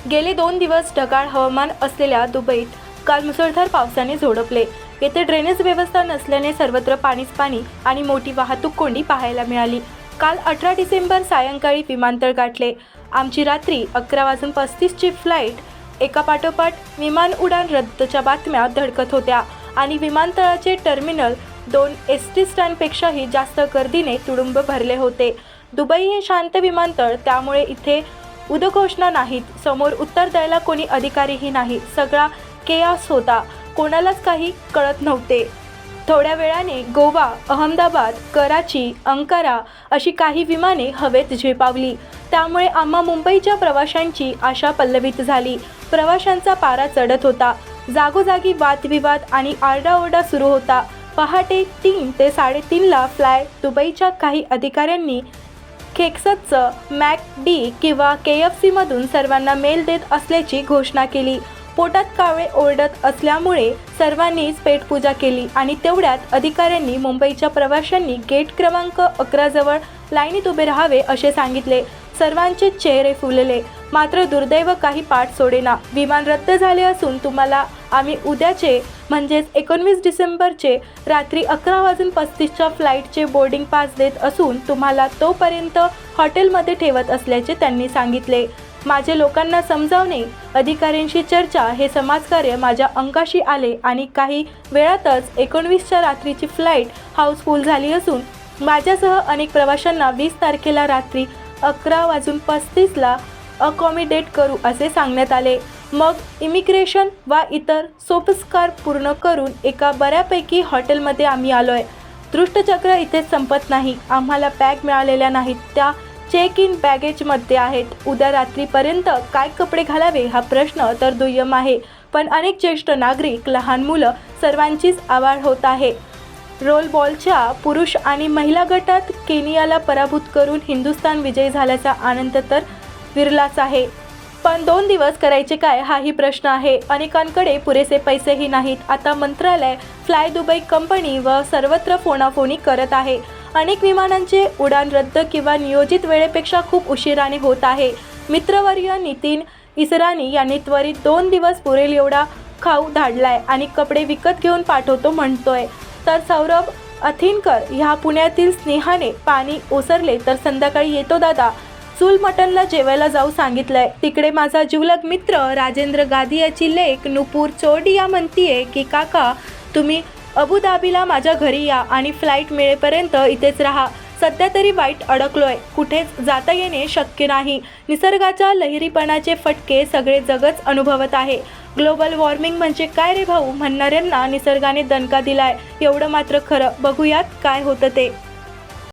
गेले 2 दिवस ढगाळ हवामान असलेल्या दुबईत काल मुसळधार पावसाने झोडपले। येथे ड्रेनेज व्यवस्था नसल्याने सर्वत्र पाणीच पाणी आणि मोठी वाहतूक कोंडी पाहायला मिळाली। काल 18 डिसेंबर सायंकाळी विमानतळ गाठले। आमची रात्री 11:35 ची फ्लाईट एकापाठोपाठ विमान उडान रद्दच्या बातम्या धडकत होत्या आणि विमानतळाचे टर्मिनल 2 एसटी स्टँडपेक्षाही जास्त गर्दीने तुडुंब भरले होते। दुबई हे शांत विमानतळ, त्यामुळे इथे उद्घोषणा नाहीत, समोर उत्तर द्यायला कोणी अधिकारीही नाही। सगळा केयास होता, कोणालाच काही कळत नव्हते। थोड्या वेळाने गोवा, अहमदाबाद, कराची, अंकारा अशी काही विमाने हवेत झेपावली। त्यामुळे आम्हा मुंबईच्या प्रवाशांची आशा पल्लवित झाली। प्रवाशांचा पारा चढत होता, जागोजागी वादविवाद आणि आरडाओरडा सुरू होता। पहाटे 3 ते 3:30 ला फ्लाय दुबईच्या काही अधिकाऱ्यांनी खेकसचं मॅकडी किंवा KFC मधून सर्वांना मेल देत असल्याची घोषणा केली। पोटात कावळे ओरडत असल्यामुळे सर्वांनीच पेटपूजा केली आणि तेवढ्यात अधिकाऱ्यांनी मुंबईच्या प्रवाशांनी गेट क्रमांक 11 जवळ लाईनीत उभे राहावे असे सांगितले। सर्वांचे चेहरे फुलले, मात्र दुर्दैव काही पाठ सोडेना। विमान रद्द झाले असून तुम्हाला आम्ही उद्याचे म्हणजेच 19 डिसेंबरचे रात्री 11:35 च्या फ्लाईटचे बोर्डिंग पास देत असून तुम्हाला तोपर्यंत हॉटेलमध्ये ठेवत असल्याचे त्यांनी सांगितले। माझे लोकांना समजावणे, अधिकाऱ्यांशी चर्चा हे समाजकार्य माझ्या अंगाशी आले आणि काही वेळातच 19 च्या रात्रीची फ्लाईट हाऊसफुल झाली असून माझ्यासह अनेक प्रवाशांना 20 तारखेला रात्री 11:35 ला अकॉमिडेट करू असे सांगण्यात आले। मग इमिग्रेशन वा इतर सोपस्कार पूर्ण करून एका बऱ्यापैकी हॉटेलमध्ये आम्ही आलोय। दृष्टचक्र इथेच संपत नाही। आम्हाला बॅग मिळालेल्या नाहीत, त्या चेक इन बॅगेजमध्ये आहेत। उद्या रात्रीपर्यंत काय कपडे घालावे हा प्रश्न तर दुय्यम आहे, पण अनेक ज्येष्ठ नागरिक, लहान मुलं सर्वांचीच आवाज होत आहे। रोल बॉलच्या पुरुष आणि महिला गटात केनियाला पराभूत करून हिंदुस्थान विजयी झाल्याचा आनंद तर विरलाच आहे, पण 2 दिवस करायचे काय हाही प्रश्न आहे। अनेकांकडे पुरेसे पैसेही नाहीत। आता मंत्रालय, फ्लाय दुबई कंपनी व सर्वत्र फोनाफोनी करत आहे। अनेक विमानांचे उडान रद्द किंवा नियोजित वेळेपेक्षा खूप उशिराने होत आहे। मित्रवर्य नितीन इसरानी यांनी त्वरित 2 दिवस पुरेल एवढा खाऊ धाडलाय आणि कपडे विकत घेऊन पाठवतो म्हणतोय। तर सौरभ अथिनकर ह्या पुण्यातील स्नेहाने पाणी ओसरले तर संध्याकाळी येतो दादा, चूल मटनला जेवायला जाऊ सांगितलंय। तिकडे माझा जिवलग मित्र राजेंद्र गादियाची लेक नुपूर चोरडिया म्हणतीये की काका तुम्ही अबुधाबीला माझ्या घरी या आणि फ्लाईट मिळेपर्यंत इथेच राहा। सध्या तरी वाईट अडकलोय, कुठेच जाता येणे शक्य नाही। निसर्गाच्या लहरीपणाचे फटके सगळे जगच अनुभवत आहे। ग्लोबल वॉर्मिंग म्हणजे काय रे भाऊ म्हणणाऱ्यांना निसर्गाने दणका दिलाय, एवढं मात्र खरं। बघूयात काय होतं ते।